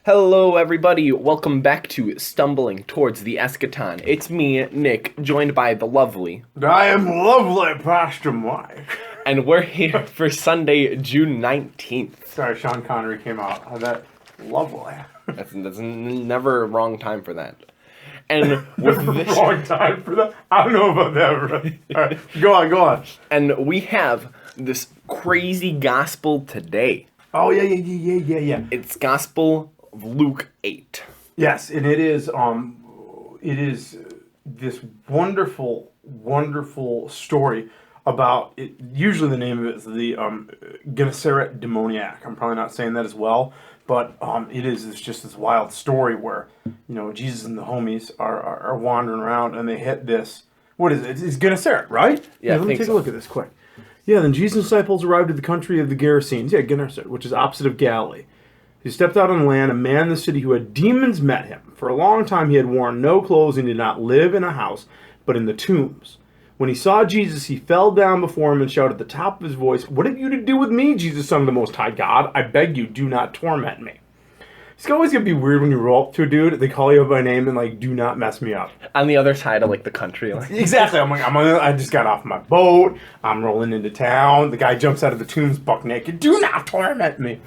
Hello, everybody. Welcome back to Stumbling Towards the Eschaton. It's me, Nick, joined by the lovely... I am lovely, Pastor Mike. And we're here for Sunday, June 19th. Sorry, Sean Connery came out. Oh, that lovely. That's never a wrong time for that. And with this... Wrong time for that? I don't know about that. All right, go on. And we have this crazy gospel today. Oh, yeah. It's Gospel of Luke 8. Yes, and it is this wonderful story about it. Usually the name of it is the Gennesaret demoniac. I'm probably not saying that as well, but it's just this wild story where, Jesus and the homies are wandering around and they hit this. What is it? It's Gennesaret, right? Yeah, let me take a look at this quick. Yeah, then Jesus' disciples arrived at the country of the Gerasenes, Gennesaret, which is opposite of Galilee. He stepped out on land. A man in the city who had demons met him. For a long time he had worn no clothes and did not live in a house, but in the tombs. When he saw Jesus, he fell down before him and shouted at the top of his voice, "What have you to do with me, Jesus, Son of the Most High God? I beg you, do not torment me." It's always going to be weird when you roll up to a dude, they call you by name and, do not mess me up. On the other side of, the country. Exactly. I just got off my boat. I'm rolling into town. The guy jumps out of the tombs buck naked. Do not torment me.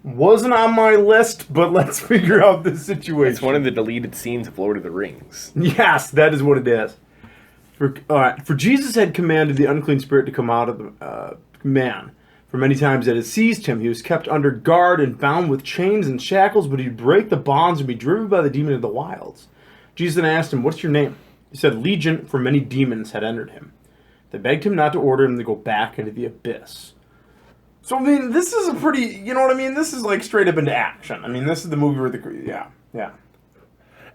Wasn't on my list, but let's figure out this situation. It's one of the deleted scenes of Lord of the Rings. Yes, that is what it is. For Jesus had commanded the unclean spirit to come out of the man. For many times it had seized him. He was kept under guard and bound with chains and shackles, but he'd break the bonds and be driven by the demon into the wilds. Jesus then asked him, "What's your name?" He said, "Legion," for many demons had entered him. They begged him not to order him to go back into the abyss. So, this is a pretty, This is straight up into action. This is the movie where yeah.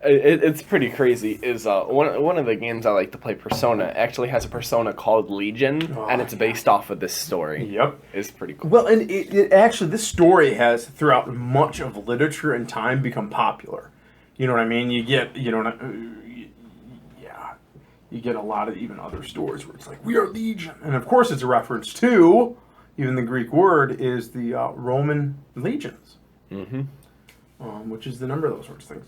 It's pretty crazy. Is one of the games I like to play, Persona, actually has a persona called Legion, and it's based off of this story. Yep. It's pretty cool. Well, and it actually, this story has, throughout much of literature and time, become popular. You know what I mean? You get, you get a lot of even other stories where it's like, we are Legion. And of course it's a reference to, even the Greek word is the Roman legions. Mm-hmm. Which is the number of those sorts of things.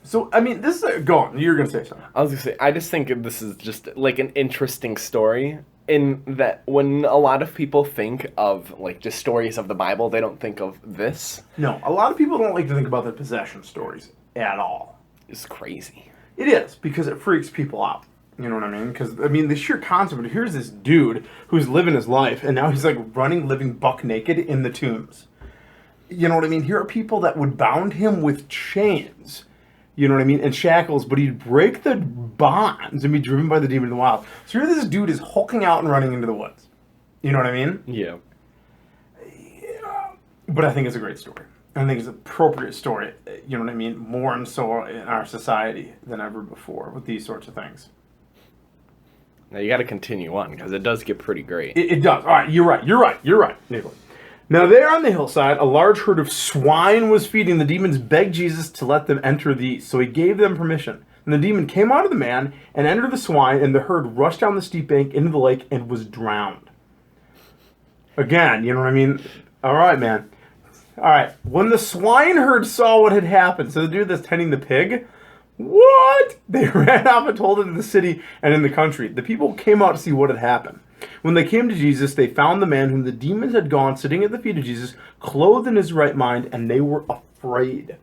So, this is go on. You're going to say something. I was going to say, I just think this is just, an interesting story in that when a lot of people think of, just stories of the Bible, they don't think of this. No, a lot of people don't like to think about the possession stories at all. It's crazy. It is, because it freaks people out. You know what I mean? Because, the sheer concept of, here's this dude who's living his life, and now he's, running, living buck naked in the tombs. You know what I mean? Here are people that would bound him with chains, and shackles, but he'd break the bonds and be driven by the demon in the wild. So here this dude is hulking out and running into the woods. You know what I mean? Yeah. But I think it's a great story. I think it's an appropriate story, you know what I mean? More and so in our society than ever before with these sorts of things. Now you got to continue on, because it does get pretty great. It does. All right, you're right, Nicholas. Now there on the hillside, a large herd of swine was feeding. The demons begged Jesus to let them enter these, so he gave them permission. And the demon came out of the man and entered the swine, and the herd rushed down the steep bank into the lake and was drowned. Again, you know what I mean? All right, man. All right. When the swineherd saw what had happened, so the dude that's tending the pig, what? They ran off and told it in the city and in the country. The people came out to see what had happened. When they came to Jesus, they found the man whom the demons had gone sitting at the feet of Jesus, clothed in his right mind, and they were afraid.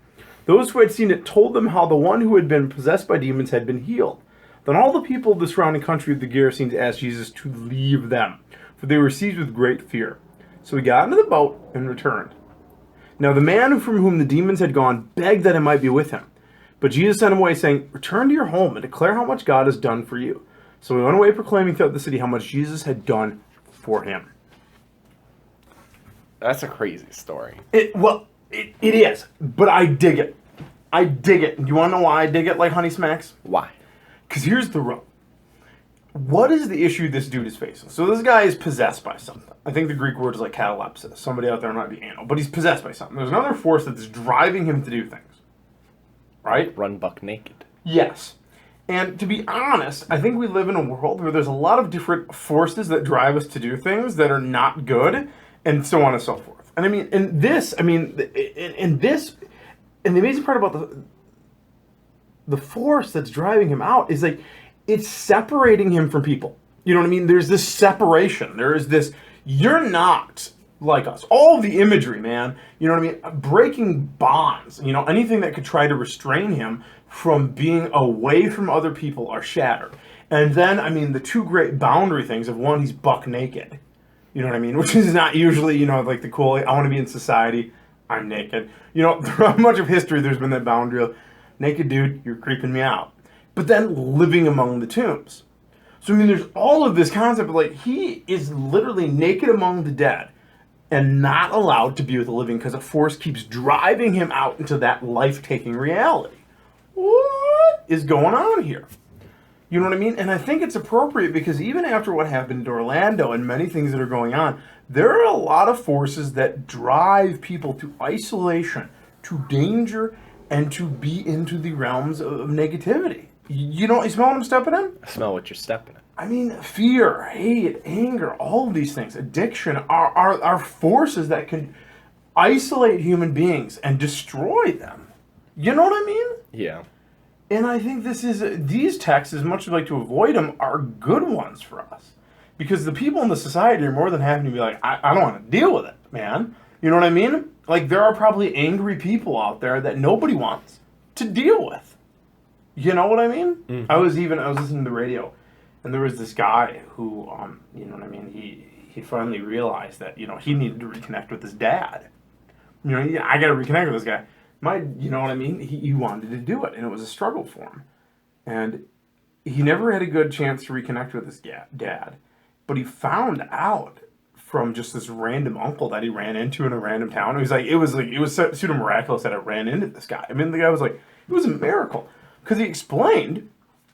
Those who had seen it told them how the one who had been possessed by demons had been healed. Then all the people of the surrounding country of the Gerasenes asked Jesus to leave them, for they were seized with great fear. So he got into the boat and returned. Now the man from whom the demons had gone begged that it might be with him. But Jesus sent him away, saying, "Return to your home and declare how much God has done for you." So he went away proclaiming throughout the city how much Jesus had done for him. That's a crazy story. It is, but I dig it. Do you want to know why I dig it like Honey Smacks? Why? Because here's the rub. What is the issue this dude is facing? So this guy is possessed by something. I think the Greek word is catalepsis. Somebody out there might be anal, but he's possessed by something. There's another force that's driving him to do things. Right? Run buck naked. Yes. And to be honest, I think we live in a world where there's a lot of different forces that drive us to do things that are not good, and so on and so forth. And in this, And the amazing part about the force that's driving him out is like it's separating him from people. You know what I mean? There's this separation. There is this, you're not like us. All the imagery, man. You know what I mean? Breaking bonds. You know, anything that could try to restrain him from being away from other people are shattered. And then, I mean, the two great boundary things of one, he's buck naked. You know what I mean? Which is not usually, you know, like the cool, I want to be in society, I'm naked. You know, throughout much of history, there's been that boundary of, naked dude, you're creeping me out. But then living among the tombs. So, I mean, there's all of this concept of, like, he is literally naked among the dead and not allowed to be with the living because a force keeps driving him out into that life-taking reality. What is going on here? You know what I mean? And I think it's appropriate because even after what happened to Orlando and many things that are going on, there are a lot of forces that drive people to isolation, to danger, and to be into the realms of negativity. You smell what I'm stepping in? I smell what you're stepping in. I mean, fear, hate, anger, all of these things, addiction are forces that can isolate human beings and destroy them. You know what I mean? Yeah. And I think these texts, as much as we like to avoid them, are good ones for us. Because the people in the society are more than happy to be like, I don't want to deal with it, man. You know what I mean? Like, there are probably angry people out there that nobody wants to deal with. You know what I mean? Mm-hmm. I was listening to the radio, and there was this guy who, you know what I mean? He finally realized that, you know, he needed to reconnect with his dad. You know, I got to reconnect with this guy. You know what I mean? He wanted to do it, and it was a struggle for him. And he never had a good chance to reconnect with his dad. But he found out from just this random uncle that he ran into in a random town. It was pseudo miraculous that I ran into this guy. I mean, the guy was like, it was a miracle. Because he explained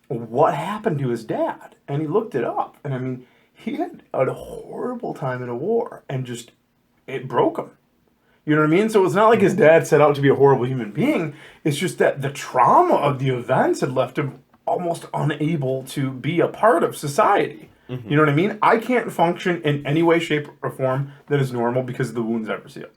what happened to his dad. And he looked it up. And I mean, he had a horrible time in a war. And just, it broke him. You know what I mean? So it's not like his dad set out to be a horrible human being. It's just that the trauma of the events had left him almost unable to be a part of society. Mm-hmm. You know what I mean? I can't function in any way, shape, or form that is normal because the wound's ever sealed.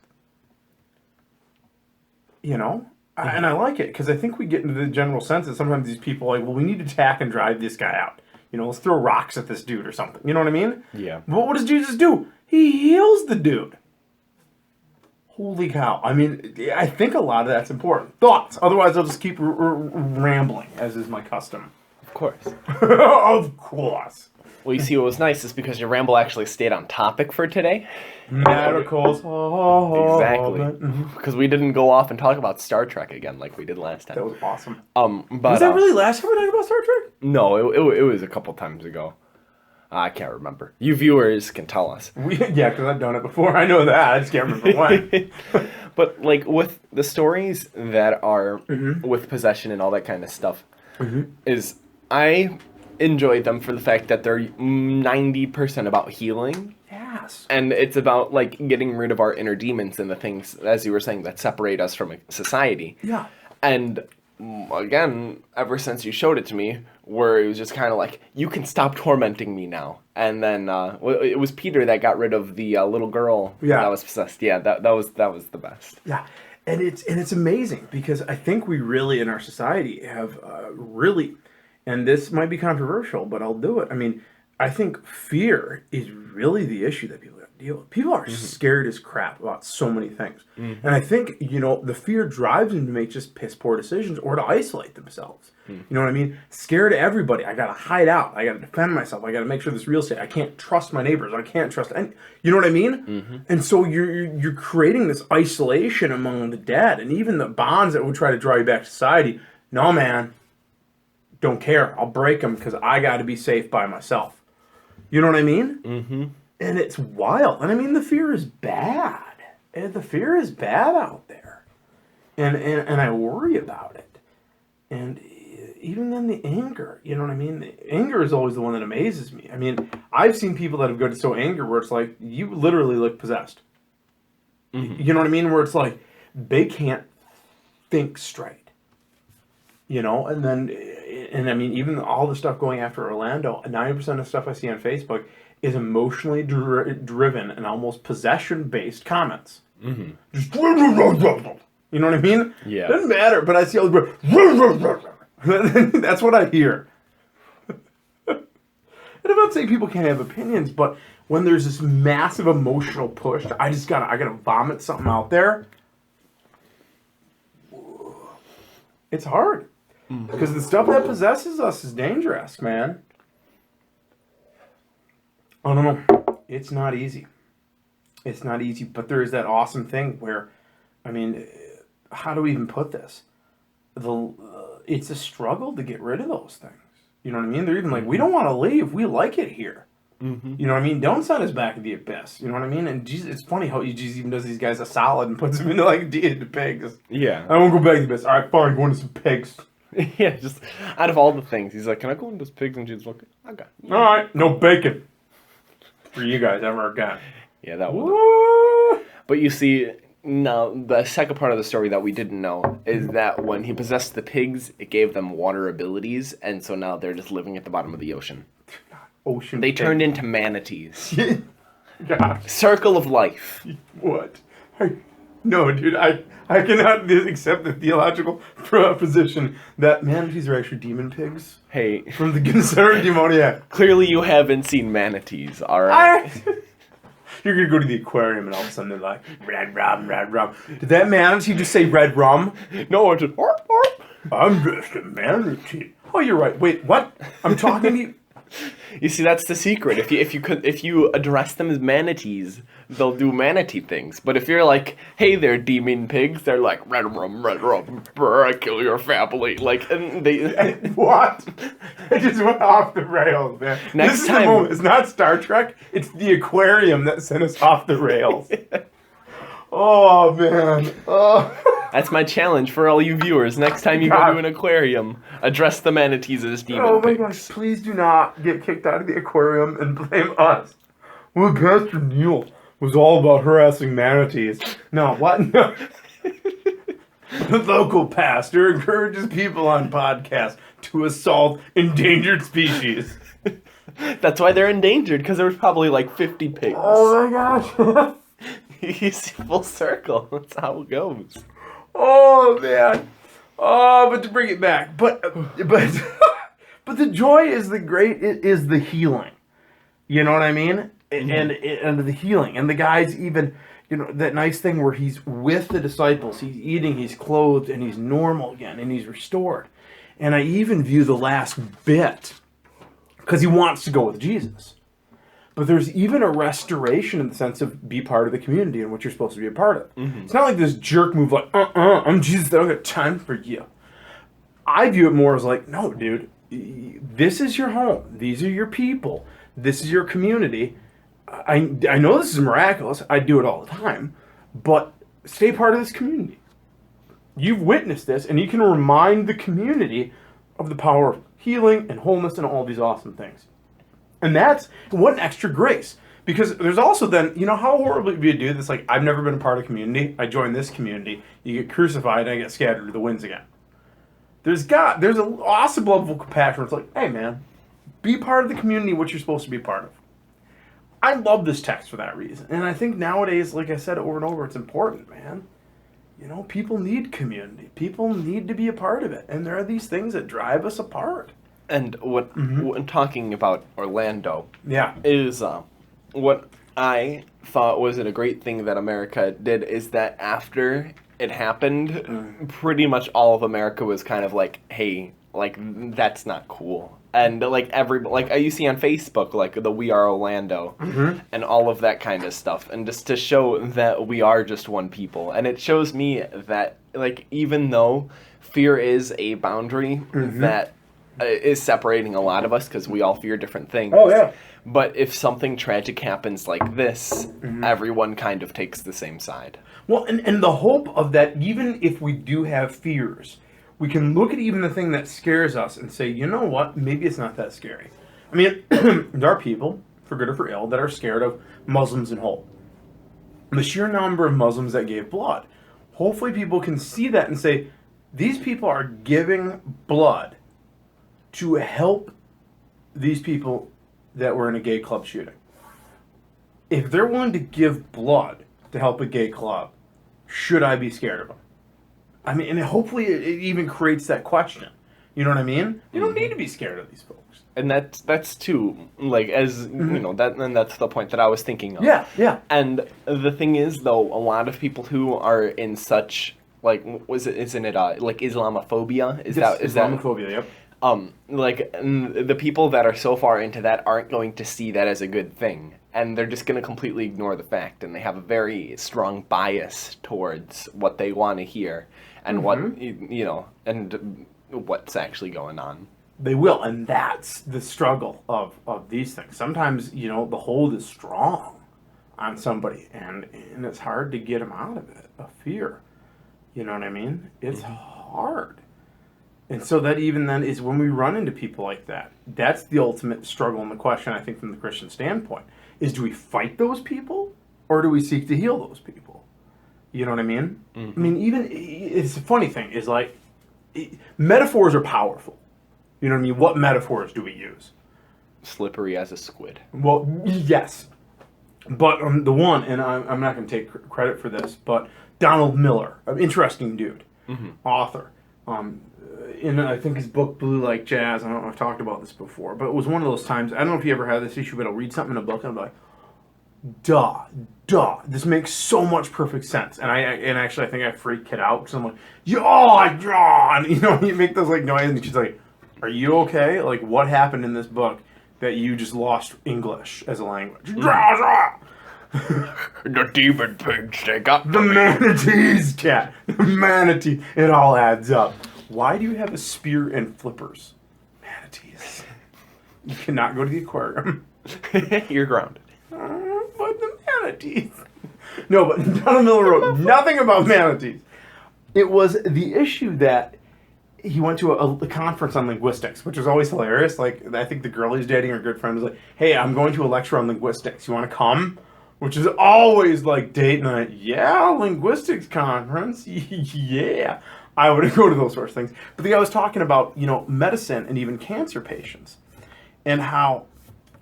You know? Mm-hmm. And I like it because I think we get into the general sense that sometimes these people are like, well, we need to attack and drive this guy out. You know, let's throw rocks at this dude or something. You know what I mean? Yeah. But what does Jesus do? He heals the dude. Holy cow. I mean, I think a lot of that's important. Thoughts. Otherwise, I'll just keep rambling, as is my custom. Of course. Of course. Well, you see, what was nice is because your ramble actually stayed on topic for today. Miracles. Exactly. Because we didn't go off and talk about Star Trek again like we did last time. That was awesome. But, was that really last time we talked about Star Trek? No, it was a couple times ago. I can't remember. You viewers can tell us. Yeah, because I've done it before. I know that. I just can't remember when. But, like, with the stories that are with possession and all that kind of stuff, is I enjoy them for the fact that they're 90% about healing. Yes. And it's about, like, getting rid of our inner demons and the things, as you were saying, that separate us from society. Yeah. And again, ever since you showed it to me, where it was just kind of like, you can stop tormenting me now. And then it was Peter that got rid of the little girl that was possessed. Yeah, that was the best. Yeah, and it's amazing because I think we really in our society have really, and this might be controversial, but I'll do it. I mean, I think fear is really the issue that people have to deal with. People are scared as crap about so many things. And I think, you know, the fear drives them to make just piss poor decisions or to isolate themselves. You know what I mean? Scared of everybody. I gotta hide out. I gotta defend myself. I gotta make sure this real estate. I can't trust my neighbors. I can't trust any. You know what I mean? And so you're creating this isolation among the dead, and even the bonds that would try to draw you back to society. No, man, don't care. I'll break them because I got to be safe by myself. You know what I mean? And it's wild. And I mean, the fear is bad. And the fear is bad out there. And I worry about it. And even then the anger, you know what I mean? The anger is always the one that amazes me. I mean, I've seen people that have got so angry where it's like, you literally look possessed. You know what I mean? Where it's like, they can't think straight. You know? And then, and I mean, even all the stuff going after Orlando, 90% of stuff I see on Facebook is emotionally driven and almost possession-based comments. Just, You know what I mean? Yeah. Doesn't matter, but I see all the... That's what I hear. And I'm not saying people can't have opinions, but when there's this massive emotional push, I gotta vomit something out there. It's hard. Because the stuff that possesses us is dangerous, man. I don't know. It's not easy. It's not easy, but there is that awesome thing where, I mean, how do we even put this? It's a struggle to get rid of those things. You know what I mean? They're even like, we don't want to leave. We like it here. Mm-hmm. You know what I mean? Don't send us back to the abyss. You know what I mean? And Jesus, it's funny how Jesus even does these guys a solid and puts them into like the pigs. Yeah. I won't go back to the abyss. All right, fine, go into some pigs. Yeah, just out of all the things, he's like, "Can I go into those pigs?" And Jesus, like, "Okay." All right, no bacon for you guys ever again. Yeah, that would. But you see, now the second part of the story that we didn't know is that when he possessed the pigs, it gave them water abilities, and so now they're just living at the bottom of the ocean. Ocean. They turned into manatees. God. Circle of life. What? No, dude, I cannot accept the theological position that manatees are actually demon pigs. Hey. From the considered demoniac. Clearly you haven't seen manatees, alright? You're going to go to the aquarium and all of a sudden they're like, red rum, red rum. Did that manatee just say red rum? No, it's just, I'm just a manatee. Oh, you're right. Wait, what? I'm talking to you. You see, that's the secret. If you address them as manatees, they'll do manatee things. But if you're like, hey there, demon pigs, they're like, red rum, brr, I kill your family. Like, and they... What? It just went off the rails, man. This is the moment. It's not Star Trek. It's the aquarium that sent us off the rails. Oh, man. Oh. That's my challenge for all you viewers. Next time you go to an aquarium, address the manatees as demon pigs. Oh my gosh, please do not get kicked out of the aquarium and blame us. Well, Pastor Neil was all about harassing manatees. No, what? No. The local pastor encourages people on podcasts to assault endangered species. That's why they're endangered, because there was probably like 50 pigs. Oh my gosh. You see, full circle. That's how it goes. Oh man. Oh, but to bring it back, but the joy is the healing. You know what I mean? Mm-hmm. And the healing, and the guys even, you know, that nice thing where he's with the disciples, he's eating, he's clothed, and he's normal again, and he's restored. And I even view the last bit because he wants to go with Jesus. But there's even a restoration in the sense of be part of the community and what you're supposed to be a part of. Mm-hmm. It's not like this jerk move like, I'm Jesus, I don't got time for you. I view it more as like, no, dude, this is your home. These are your people. This is your community. I know this is miraculous. I do it all the time. But stay part of this community. You've witnessed this, and you can remind the community of the power of healing and wholeness and all these awesome things. And that's what an extra grace. Because there's also then, you know how horribly we do this? Like, I've never been a part of a community. I join this community. You get crucified and I get scattered to the winds again. There's an awesome level of compassion where it's like, hey man, be part of the community, what you're supposed to be part of. I love this text for that reason. And I think nowadays, like I said over and over, it's important, man. You know, people need community. People need to be a part of it. And there are these things that drive us apart. And when talking about Orlando, yeah, is what I thought was a great thing that America did is that after it happened, pretty much all of America was kind of like, hey, like, that's not cool. And like you see on Facebook, like the We Are Orlando and all of that kind of stuff, and just to show that we are just one people. And it shows me that, like, even though fear is a boundary that is separating a lot of us because we all fear different things. Oh, yeah. But if something tragic happens like this, everyone kind of takes the same side. Well, and the hope of that, even if we do have fears, we can look at even the thing that scares us and say, you know what, maybe it's not that scary. I mean, there are people, for good or for ill, that are scared of Muslims in whole. The sheer number of Muslims that gave blood. Hopefully people can see that and say, these people are giving blood to help these people that were in a gay club shooting. If they're willing to give blood to help a gay club, should I be scared of them? I mean, and hopefully it even creates that question. You know what I mean? You don't need to be scared of these folks. And that's too, like, as, you know, and that's the point that I was thinking of. Yeah. And the thing is, though, a lot of people who are in such, like, isn't it, like, Islamophobia? Is that Islamophobia, yep. Like, the people that are so far into that aren't going to see that as a good thing. And they're just going to completely ignore the fact. And they have a very strong bias towards what they want to hear. And what, you know, and what's actually going on. They will, and that's the struggle of these things. Sometimes, you know, the hold is strong on somebody, and it's hard to get them out of it, of fear. You know what I mean? It's hard. And so that even then is when we run into people like that. That's the ultimate struggle and the question, I think, from the Christian standpoint, is do we fight those people, or do we seek to heal those people? You know what I mean? I mean, even, it's a funny thing, is like, metaphors are powerful. You know what I mean? What metaphors do we use? Slippery as a squid. Well, yes. But the one, and I'm not going to take credit for this, but Donald Miller, an interesting dude, author. In, I think, his book, Blue Like Jazz, I don't know if I've talked about this before, but it was one of those times, I don't know if you ever had this issue, but I'll read something in a book and I'll be like, duh, this makes so much perfect sense. And actually I think I freaked it out, because I'm like, and, you know, you make those, like, noises, and she's like, are you okay? Like, what happened in this book that you just lost English as a language? The demon pigs, they got the manatees, cat. The manatee. It all adds up. Why do you have a spear and flippers? Manatees. You cannot go to the aquarium. You're grounded. But the manatees. No, but Donald Miller wrote nothing about manatees. It was the issue that he went to a conference on linguistics, which was always hilarious. Like, I think the girl he's dating, her good friend, was like, hey, I'm going to a lecture on linguistics. You want to come? Which is always like date night. Yeah, linguistics conference. Yeah. I would go to those sorts of things. But the guy was talking about, you know, medicine and even cancer patients, and how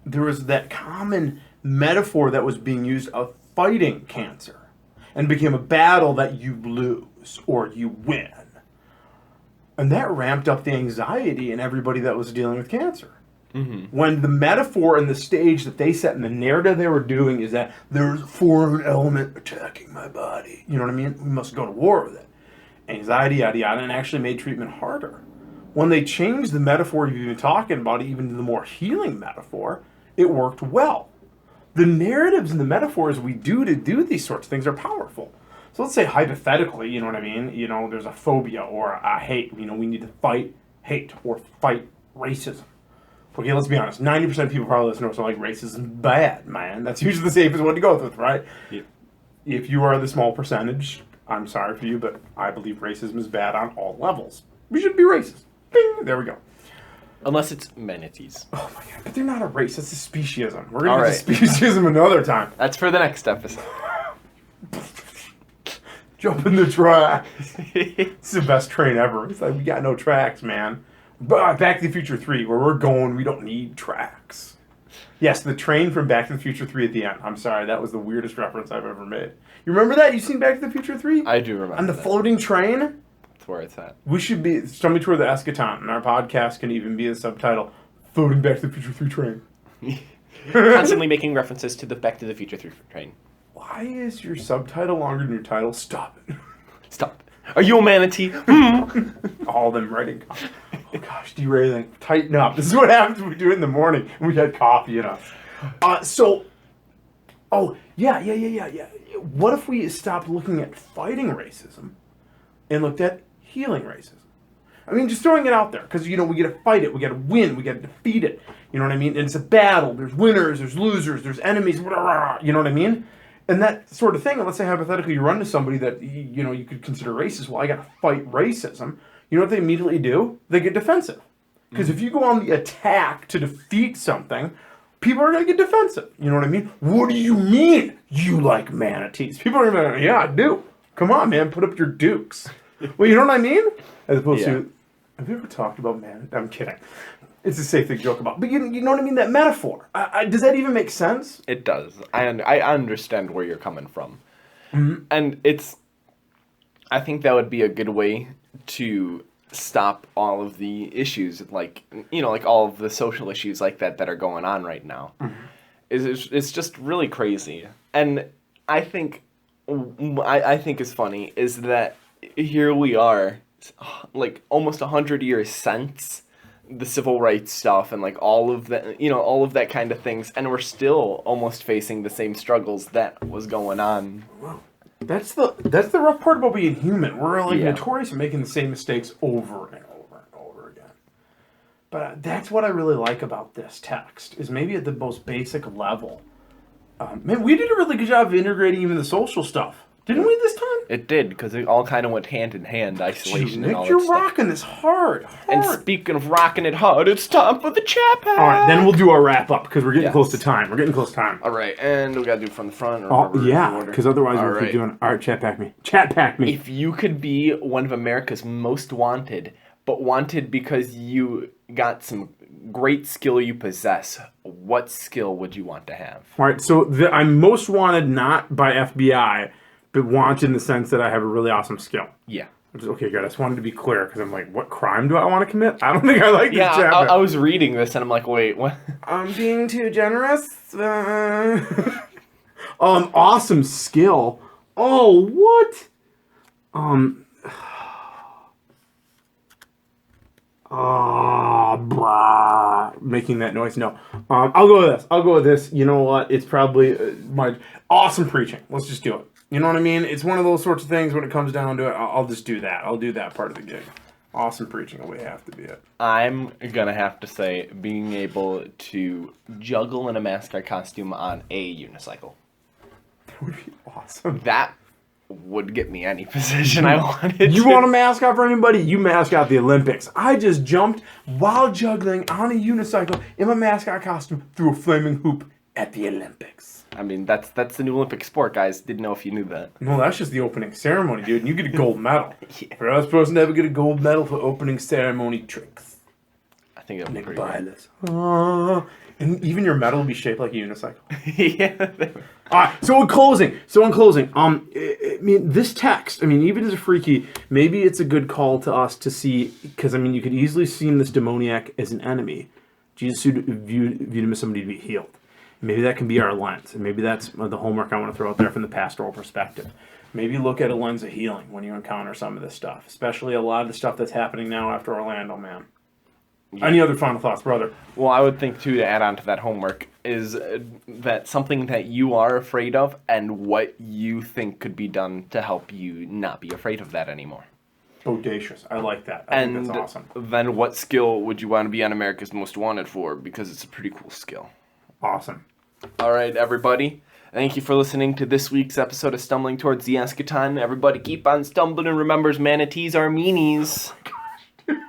there was that common metaphor that was being used of fighting cancer, and became a battle that you lose or you win. And that ramped up the anxiety in everybody that was dealing with cancer. When the metaphor and the stage that they set and the narrative they were doing is that there's a foreign element attacking my body. You know what I mean? We must go to war with it. Anxiety, yada, yada, and actually made treatment harder. When they changed the metaphor you've been talking about, even to the more healing metaphor, it worked well. The narratives and the metaphors we do to do these sorts of things are powerful. So let's say hypothetically, you know what I mean? You know, there's a phobia or a hate. You know, we need to fight hate or fight racism. Okay, let's be honest. 90% of people probably listen to us are like, racism bad, man. That's usually the safest one to go with, right? Yeah. If you are the small percentage, I'm sorry for you, but I believe racism is bad on all levels. We should be racist. Bing, there we go. Unless it's manatees. Oh my god, but they're not a race. That's a speciesism. We're going to get to speciesism another time. That's for the next episode. Jump in the tracks. It's the best train ever. It's like, we got no tracks, man. But Back to the Future 3, where we're going, we don't need tracks. Yes, the train from Back to the Future 3 at the end. I'm sorry, that was the weirdest reference I've ever made. You remember that? You seen Back to the Future 3? I do remember. On the floating train? That's where it's at. We should be Twords The Eschaton, and our podcast can even be the subtitle, Floating Back to the Future 3 Train. Constantly making references to the Back to the Future 3 train. Why is your subtitle longer than your title? Stop it. Stop. Are you a manatee? All of them writing. Oh gosh, derailing. Tighten up. This is what happens when we do it in the morning and we had coffee in us. Yeah. What if we stopped looking at fighting racism and looked at healing racism? I mean, just throwing it out there, because, you know, we got to fight it, we got to win, we got to defeat it. You know what I mean? And it's a battle. There's winners, there's losers, there's enemies. You know what I mean? And that sort of thing. And let's say hypothetically you run to somebody that, you know, you could consider racist. Well, I got to fight racism. You know what they immediately do? They get defensive. Because if you go on the attack to defeat something, people are going to get defensive. You know what I mean? What do you mean you like manatees? People are going to, yeah, I do. Come on, man, put up your dukes. Well, you know what I mean? As opposed to, have you ever talked about manatees? I'm kidding. It's a safe thing to joke about. But you know what I mean? That metaphor. Does that even make sense? It does. I understand where you're coming from. And it's I think that would be a good way to stop all of the issues, like, like all of the social issues like that are going on right now. Mm-hmm. It's just really crazy. And I think is funny is that here we are, like almost 100 years since the civil rights stuff and like all of that, all of that kind of things, and we're still almost facing the same struggles that was going on. Wow. That's the rough part about being human. We're like notorious for making the same mistakes over and over and over again. But that's what I really like about this text, is maybe at the most basic level. Man, we did a really good job of integrating even the social stuff. Didn't we this time? It did, because it all kind of went hand in hand, isolation Nick, and all you're that stuff. rocking this hard. And speaking of rocking it hard, it's time for the chat pack. All right, then we'll do our wrap-up, because we're getting close to time. All right, and we got to do it from the front. Yeah, because otherwise we'll keep doing... All right, chat pack me. Chat pack me. If you could be one of America's most wanted, but wanted because you got some great skill you possess, what skill would you want to have? All right, so I'm most wanted not by FBI, but wanted in the sense that I have a really awesome skill. Yeah. Okay, good. I just wanted to be clear, because I'm like, what crime do I want to commit? I don't think I like this chapter. I was reading this, and I'm like, wait, what? I'm being too generous. Awesome skill. Oh, what? Making that noise. No. I'll go with this. You know what? It's probably my awesome preaching. Let's just do it. You know what I mean? It's one of those sorts of things when it comes down to it. I'll just do that. I'll do that part of the gig. Awesome preaching will have to be it. I'm going to have to say being able to juggle in a mascot costume on a unicycle. That would be awesome. That would get me any position I wanted. You want a mascot for anybody? You mascot the Olympics. I just jumped while juggling on a unicycle in my mascot costume through a flaming hoop at the Olympics. I mean, that's the new Olympic sport, guys. Didn't know if you knew that. No, that's just the opening ceremony, dude. And you get a gold medal. Yeah. For us person to ever get a gold medal for opening ceremony tricks. I think it'll be pretty good. And even your medal will be shaped like a unicycle. Yeah. All right. So in closing, I mean, this text. I mean, even as a freaky, maybe it's a good call to us to see, because I mean, you could easily see this demoniac as an enemy. Jesus viewed him as somebody to be healed. Maybe that can be our lens, and maybe that's the homework I want to throw out there from the pastoral perspective. Maybe look at a lens of healing when you encounter some of this stuff, especially a lot of the stuff that's happening now after Orlando, man. Yeah. Any other final thoughts, brother? Well, I would think, too, to add on to that homework, is that something that you are afraid of and what you think could be done to help you not be afraid of that anymore. Bodacious. I like that. I think that's awesome. Then what skill would you want to be on America's Most Wanted for? Because it's a pretty cool skill. Awesome. All right, everybody. Thank you for listening to this week's episode of Stumbling Towards the Eschaton. Everybody keep on stumbling, and remember, manatees are meanies.